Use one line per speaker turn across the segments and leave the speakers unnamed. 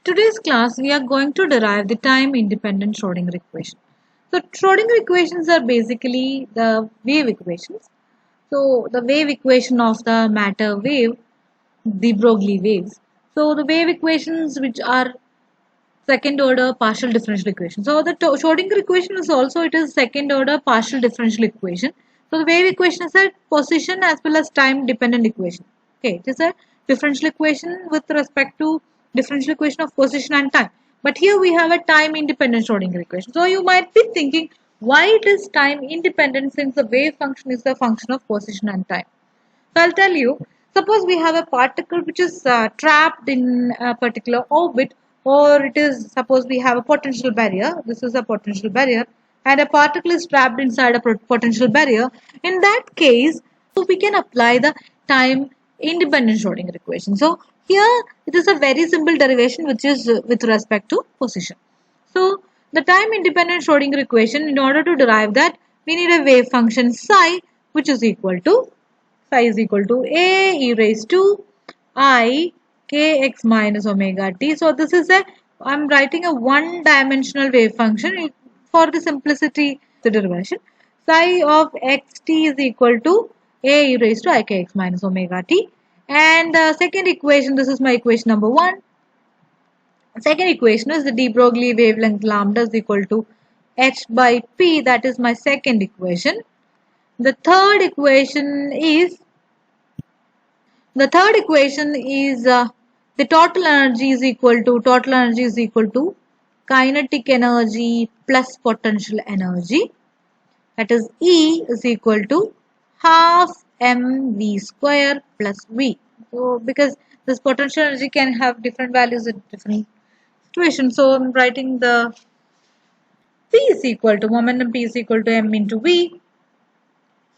Today's class we are going to derive the time independent Schrodinger equation. So Schrodinger equations are basically the wave equations. So the wave equation of the matter wave, de Broglie waves. So the wave equations which are second order partial differential equation. So the Schrodinger equation is also it is second order partial differential equation. So the wave equation is a position as well as time dependent equation. Okay, it is a differential equation with respect to differential equation of position and time. But here we have a time independent Schrodinger equation. So you might be thinking why it is time independent since the wave function is the function of position and time. So I'll tell you, suppose we have a particle which is trapped in a particular orbit, or it is, suppose we have a potential barrier, this is a potential barrier, and a particle is trapped inside a potential barrier. In that case, we can apply the time independent Schrodinger equation. So here it is a very simple derivation which is with respect to position. So the time independent Schrodinger equation, in order to derive that, we need a wave function psi which is equal to psi is equal to a e raised to I kx minus omega t. So this is a, I'm writing a one dimensional wave function for the simplicity the derivation. Psi of xt is equal to a e raised to I kx minus omega t. And the second equation, this is my equation number 1. Second equation is the de Broglie wavelength lambda is equal to h by p. That is my second equation. The third equation is the total energy is equal to kinetic energy plus potential energy. That is E is equal to half mv square plus v. So because this potential energy can have different values at different situations, so I'm writing the P is equal to momentum P is equal to m into v.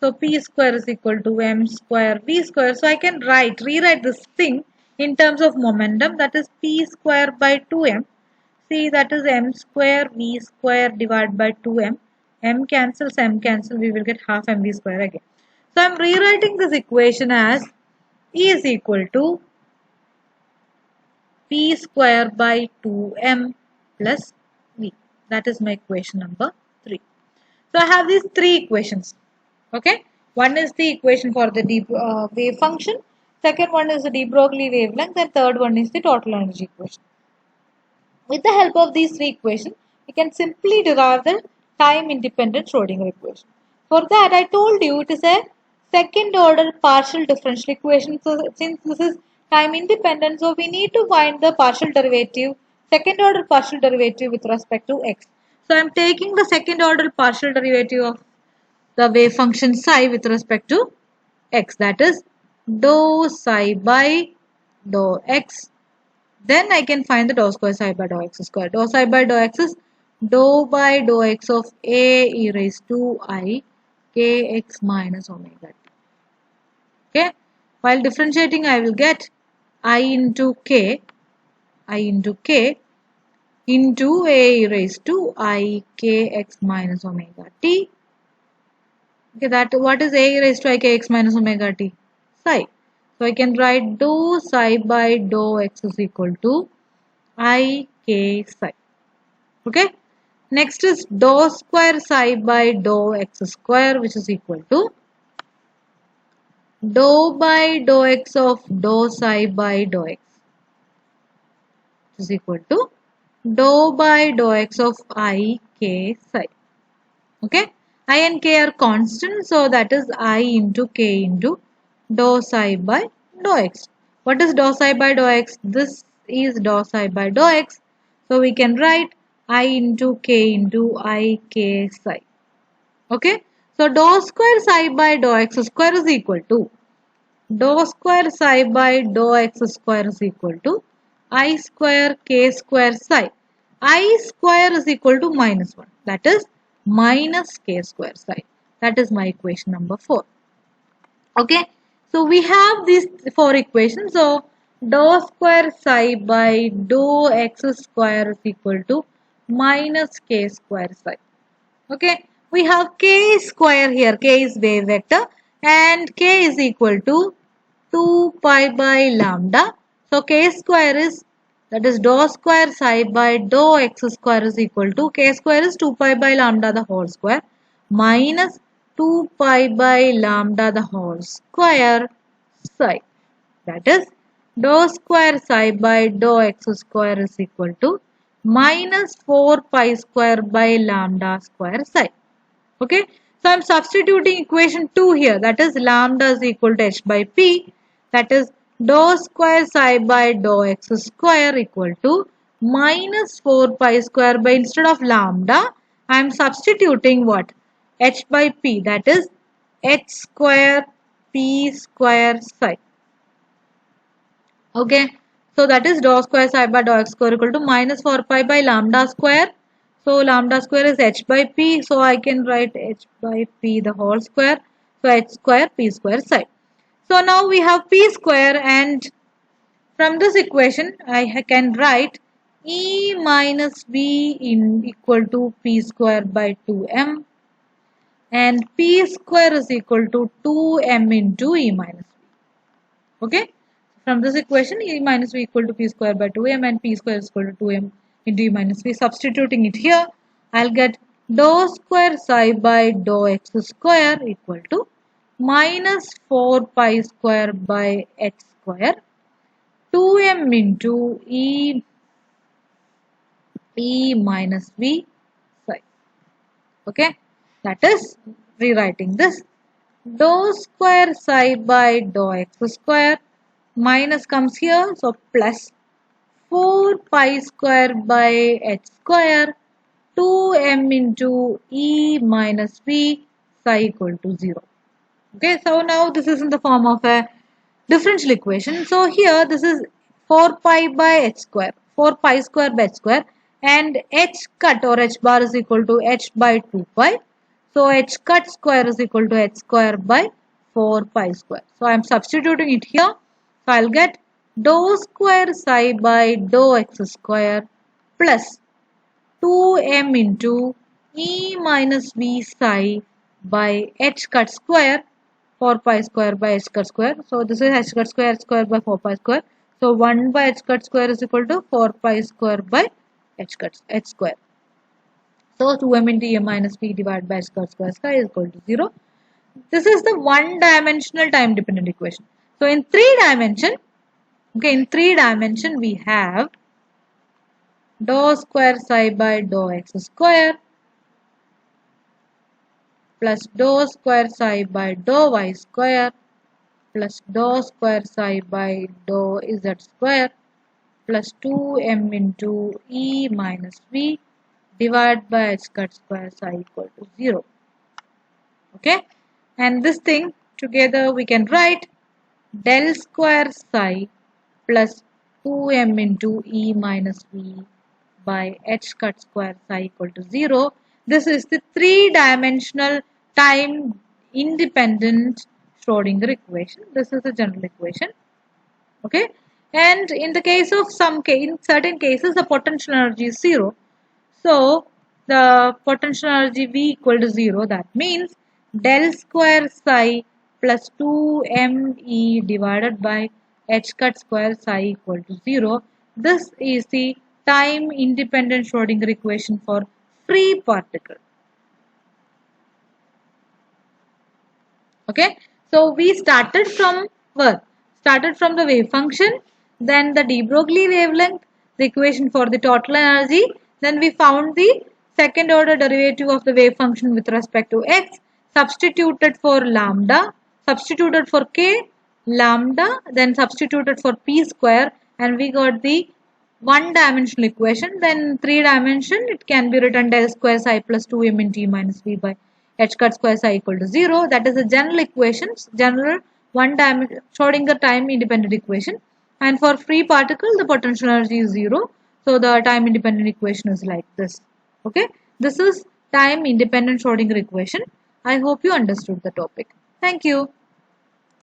So P square is equal to m square v square. So I can rewrite this thing in terms of momentum, that is P square by 2m. See, that is m square v square divided by 2m. M cancels, we will get half mv square again. So I am rewriting this equation as E is equal to P square by 2m plus v. That is my equation number 3. So I have these three equations. Okay, one is the equation for the wave function, second one is the de Broglie wavelength, and third one is the total energy equation. With the help of these three equations, we can simply derive the time independent Schrodinger equation. For that, I told you it is a second order partial differential equation. So since this is time independent, so we need to find the partial derivative, second order partial derivative with respect to x. So I am taking the second order partial derivative of the wave function psi with respect to x, that is dou psi by dou x. Then I can find the dou square psi by dou x square. Dou psi by dou x is dou by dou x of a e raised to I kx minus omega t. Okay, while differentiating I will get I into k into a e raised to I kx minus omega t. Okay, that what is a raised to I kx minus omega t? Psi. So I can write dou psi by dou x is equal to I k psi. Okay. Next is dou square psi by dou x square, which is equal to dou by dou x of dou psi by dou x, which is equal to dou by dou x of I k psi. Okay. I and k are constant, so that is I into k into dou psi by dou x. What is dou psi by dou x? This is dou psi by dou x. So we can write I into k into I k psi. Okay. So dou square psi by dou x square is equal to dou square psi by dou x square is equal to I square k square psi. I square is equal to minus 1. That is minus k square psi. That is my equation number 4. Okay. So we have these 4 equations. So dou square psi by dou x square is equal to minus k square psi. Okay. We have k square here. K is wave vector and k is equal to 2 pi by lambda. So k square is that is dou square psi by dou x square is equal to k square is 2 pi by lambda the whole square minus 2 pi by lambda the whole square psi. That is dou square psi by dou x square is equal to minus 4 pi square by lambda square psi. Okay. So I am substituting equation 2 here, that is lambda is equal to h by p, that is dou square psi by dou x square equal to minus 4 pi square by, instead of lambda I am substituting what? H by p, that is h square p square psi. Okay. So that is dou square psi by dou x square equal to minus 4 pi by lambda square. So lambda square is h by p. So I can write h by p the whole square. So h square p square psi. So now we have p square, and from this equation I can write e minus b in equal to p square by 2m, and p square is equal to 2m into e minus b. Okay. From this equation, e minus b equal to p square by 2m and p square is equal to 2m into e minus b. Substituting it here, I'll get dou square psi by dou x square equal to minus 4 pi square by h square 2m into e minus b psi. Okay, that is rewriting this dou square psi by dou x square minus comes here, so plus 4 pi square by h square 2m into e minus b psi equal to 0. Okay, so now this is in the form of a differential equation. So here this is 4 pi by h square, 4 pi square by h square, and h cut or h bar is equal to h by 2 pi. So h cut square is equal to h square by 4 pi square. So I am substituting it here. So I'll get dou square psi by dou x square plus 2m into e minus b psi by h cut square 4 pi square by h cut square. So this is h cut square by 4 pi square. So 1 by h cut square is equal to 4 pi square by h square. So 2m into e minus b divided by h cut square is equal to 0. This is the one dimensional time dependent equation. So in 3 dimension, okay, in 3 dimension we have dou square psi by dou x square plus dou square psi by dou y square plus dou square psi by dou z square plus 2m into e minus b divided by h cut square psi equal to 0. Okay, and this thing together we can write del square psi plus 2m into e minus b by h cut square psi equal to 0. This is the 3-dimensional time independent Schrodinger equation. This is the general equation. Okay, and in the case of in certain cases the potential energy is 0. So the potential energy V equal to 0. That means del square psi plus 2me divided by h cut square psi equal to 0. This is the time independent Schrodinger equation for free particle. Okay, so we started from where? Started from the wave function, then the de Broglie wavelength, the equation for the total energy, then we found the second order derivative of the wave function with respect to x, substituted for lambda, substituted for k, lambda, then substituted for p square, and we got the one-dimensional equation. Then 3-dimension, it can be written del square psi plus 2m into e minus b by h cut square psi equal to 0. That is the general equations, general one-dimensional Schrodinger time independent equation. And for free particle, the potential energy is 0. So the time independent equation is like this. Okay, this is time independent Schrodinger equation. I hope you understood the topic. Thank you.